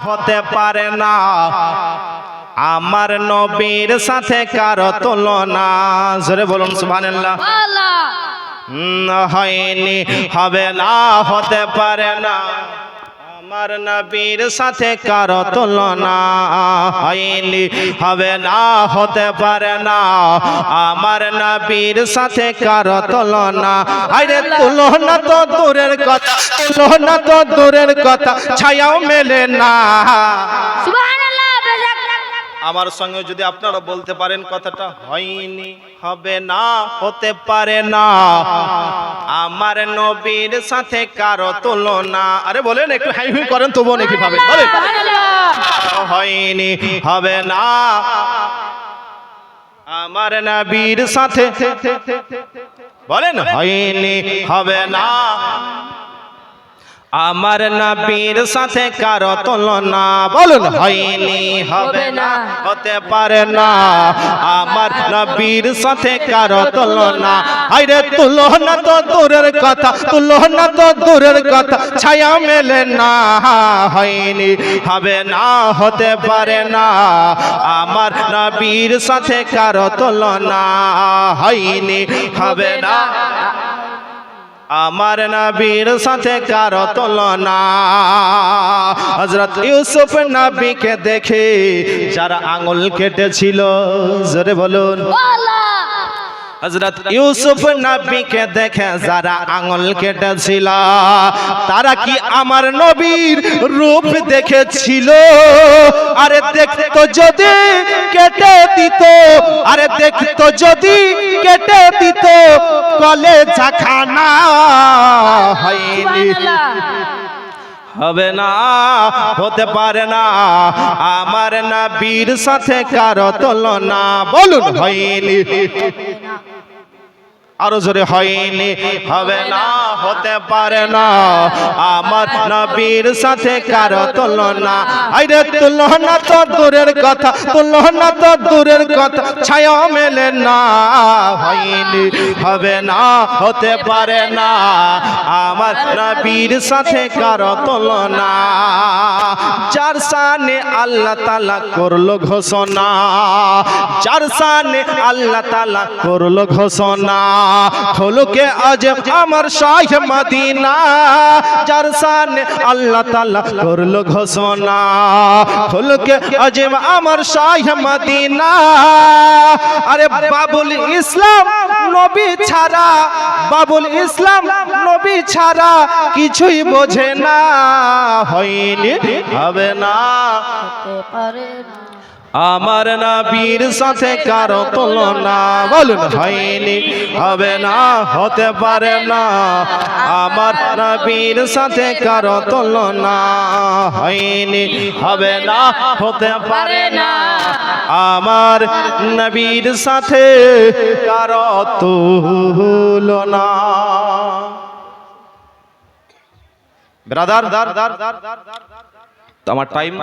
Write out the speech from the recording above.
হতে পারে না আমার নবীর সাথে কারো তুলনা। জোরে বলুন সুবহানাল্লাহ। হয়নি, হবে না, হতে পারে না আমার নবীর সাথে কারো তুলনা। হয়নি, হবে না, হতে পারে না আমার নবীর সাথে কারো তুলনা। আরে তুলনা তো দূরের কথা, তুলনা তো দূরের কথা, ছায়াও মেলে না। আমার সঙ্গে যদি আপনারা বলতে পারেন কথাটা, হয়নি, হবে না, হতে পারে না আমার নবীর সাথে কারো তুলনা। আরে বলেন, একটু হাই হুই করেন তবু নাকি ভাবেন, বলেন হয়নি, হবে না আমার নবীর সাথে, বলেন হয়নি, হবে না আমার নবীর সাথে কারো তুলনা। বলুন হয়নি, হবে না, হতে পারে না আমার নবীর সাথে কারো তুলনা। আরে তুলনা তো দূরের কথা, তুলনা তো দূরের কথা, ছায়া মেলে না। হয়নি, হবে না, হতে পারে না আমার নবীর সাথে কারো তুলনা। হয়নি, হবে না আমার নবীর সাথে কারো তুলনা। হযরত ইউসুফ নবীকে দেখে যারা আঙ্গুল কেটেছিল, জোরে বলুন, হযরত ইউসুফ নবীকে দেখে যারা আঙ্গুল কেটেছিল, তারা কি আমার নবীর রূপ দেখেছিল? আরে দেখতো যদি কেটে দিত, আরে দেখতো যদি কেটে দিত কলেজা খানা। হয়নি, হবে না, হতে পারে না আমার নবীর সাথে কারো তুলনা। বলুন হয়নি, আরো জোরে হয়নি, হবে না, হতে পারে না আমার নবীর সাথে কারো তুলনা। আরে তুলনা তো দূরের কথা, তুলনা তো দূরের কথা, ছায়া মেলে না। হয়নি, হবে না, হতে পারে না আমার নবীর সাথে কারো তুলনা। যার শানে আল্লাহ তাআলা করলো ঘোষণা, যার শানে আল্লাহ তাআলা করলো ঘোষণা, খোলকে আজব আমার শাহ মদিনা। যার শানে আল্লাহ তাআলা করলো ঘোষণা, খোলকে আজব আমার শাহ মদিনা। আরে বাবুল ইসলাম নবী ছাড়া, বাবুল ইসলাম নবী ছাড়া কিছুই বোঝে না। হয়নি, হবে না, হতে পারে না আমার নবীর সাথে কারো তুলনা। বলুন হয়নি, হবে না, হতে পারে না আমার নবীর সাথে কারো তুলনা। হয়নি, হবে না, হতে পারে না আমার নবীর সাথে কারো তুলনা। ব্রাদার, আমার টাইম